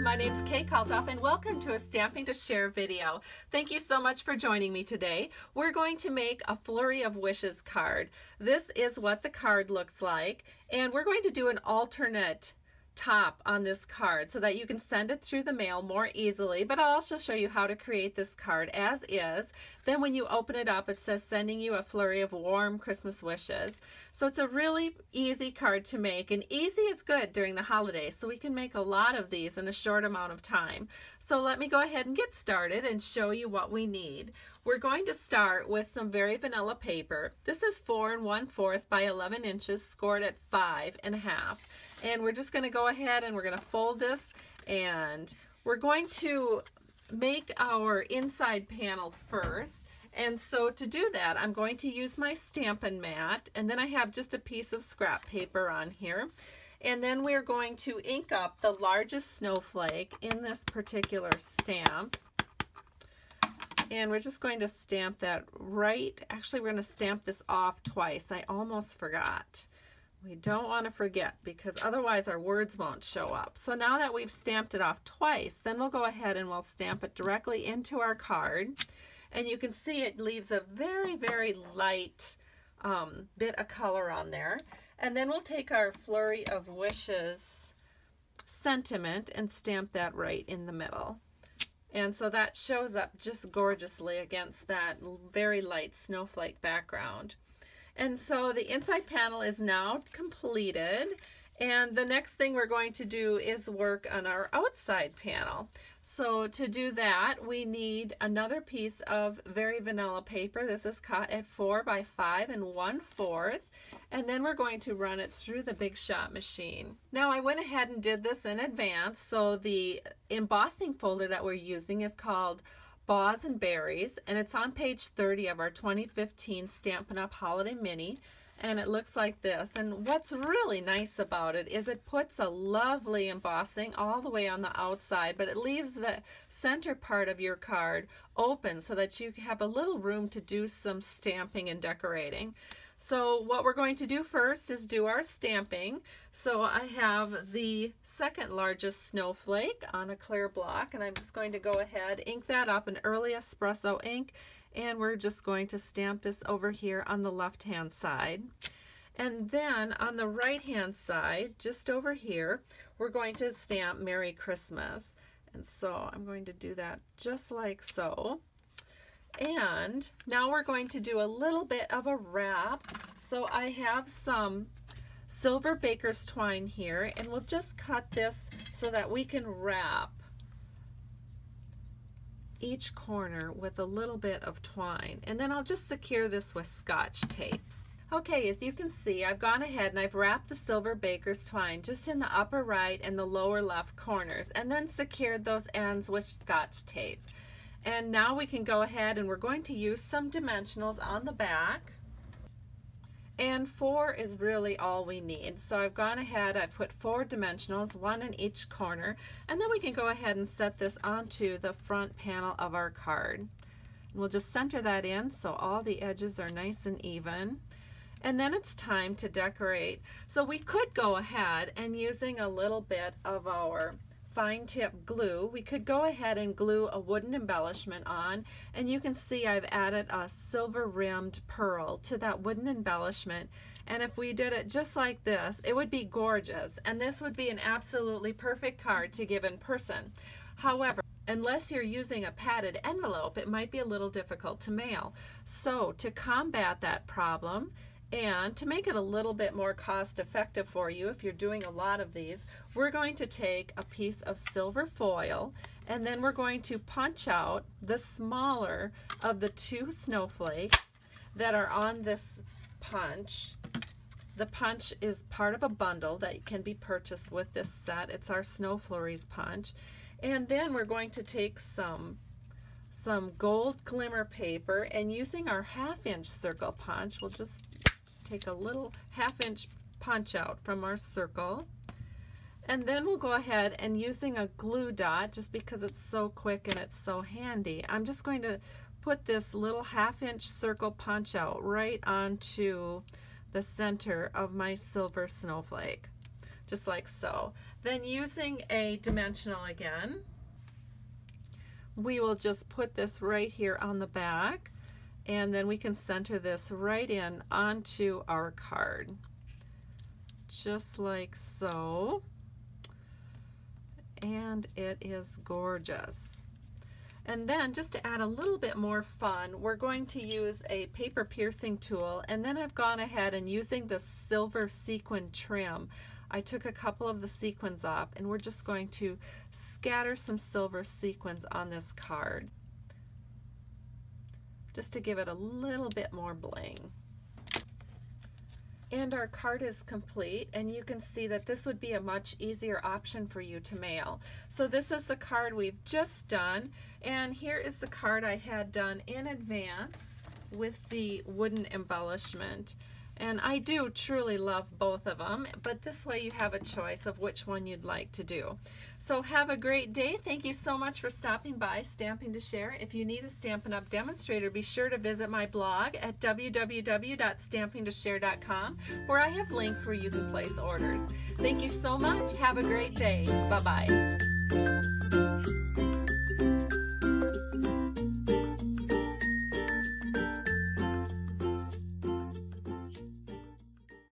my name's Kalthoff and welcome to a Stamping to Share video. Thank you so much for joining me today. We're going to make a Flurry of Wishes card. This is what the card looks like, and we're going to do an alternate top on this card so that you can send it through the mail more easily, but I'll also show you how to create this card as is. Then when you open it up, it says sending you a flurry of warm Christmas wishes. So it's a really easy card to make, and easy is good during the holidays, so we can make a lot of these in a short amount of time. So let me go ahead and get started and show you what we need. We're going to start with some very vanilla paper. This is 4 1/4 by 11 inches, scored at 5 1/2. And we're just going to go ahead and we're going to fold this, and we're going to make our inside panel first. And so to do that, I'm going to use my Stampin' mat, and then I have just a piece of scrap paper on here. And then we're going to ink up the largest snowflake in this particular stamp. And we're just going to stamp that right. Actually, we're going to stamp this off twice. I almost forgot. We don't want to forget because otherwise our words won't show up. So now that we've stamped it off twice, then we'll go ahead and we'll stamp it directly into our card. And you can see it leaves a very, very light bit of color on there. And then we'll take our Flurry of Wishes sentiment and stamp that right in the middle. And so that shows up just gorgeously against that very light snowflake background. And so the inside panel is now completed, and the next thing we're going to do is work on our outside panel. So to do that, we need another piece of very vanilla paper. This is cut at 4 by 5 1/4, and then we're going to run it through the Big Shot machine. Now I went ahead and did this in advance, so the embossing folder that we're using is called Bows and Berries, and it's on page 30 of our 2015 Stampin' Up! Holiday Mini, and it looks like this. And what's really nice about it is it puts a lovely embossing all the way on the outside, but it leaves the center part of your card open so that you have a little room to do some stamping and decorating. So what we're going to do first is do our stamping. So I have the second largest snowflake on a clear block, and I'm just going to go ahead, ink that up in early espresso ink, and we're just going to stamp this over here on the left hand side. And then on the right hand side, just over here, we're going to stamp Merry Christmas. And so I'm going to do that just like so. And now we're going to do a little bit of a wrap. So I have some silver baker's twine here, and we'll just cut this so that we can wrap each corner with a little bit of twine. And then I'll just secure this with Scotch tape. Okay, as you can see, I've gone ahead and I've wrapped the silver baker's twine just in the upper right and the lower left corners, and then secured those ends with Scotch tape. And now we can go ahead and we're going to use some dimensionals on the back. And 4 is really all we need. So I've gone ahead, I've put 4 dimensionals, 1 in each corner, and then we can go ahead and set this onto the front panel of our card. And we'll just center that in so all the edges are nice and even. And then it's time to decorate. So we could go ahead and using a little bit of our fine tip glue, we could go ahead and glue a wooden embellishment on, and you can see I've added a silver rimmed pearl to that wooden embellishment. And if we did it just like this, it would be gorgeous, and this would be an absolutely perfect card to give in person. However, unless you're using a padded envelope, it might be a little difficult to mail. So to combat that problem, and to make it a little bit more cost effective for you if you're doing a lot of these, we're going to take a piece of silver foil, and then we're going to punch out the smaller of the 2 snowflakes that are on this punch. The punch is part of a bundle that can be purchased with this set. It's our Snow Flurries punch. And then we're going to take some gold glimmer paper, and using our 1/2 inch circle punch, we'll just take a little 1/2 inch punch out from our circle, and then we'll go ahead and using a glue dot, just because it's so quick and it's so handy, I'm just going to put this little 1/2 inch circle punch out right onto the center of my silver snowflake. just like so. Then using a dimensional again, we will just put this right here on the back, and then we can center this right in onto our card, just like so. And it is gorgeous. And then just to add a little bit more fun, we're going to use a paper piercing tool, and then I've gone ahead and using the silver sequin trim, I took a couple of the sequins off, and we're just going to scatter some silver sequins on this card just to give it a little bit more bling. And our card is complete, and you can see that this would be a much easier option for you to mail. So this is the card we've just done, and here is the card I had done in advance with the wooden embellishment. And I do truly love both of them, but this way you have a choice of which one you'd like to do. So have a great day. Thank you so much for stopping by Stampin' to Share. If you need a Stampin' Up! Demonstrator, be sure to visit my blog at www.stampingtoshare.com, where I have links where you can place orders. Thank you so much. Have a great day. Bye-bye.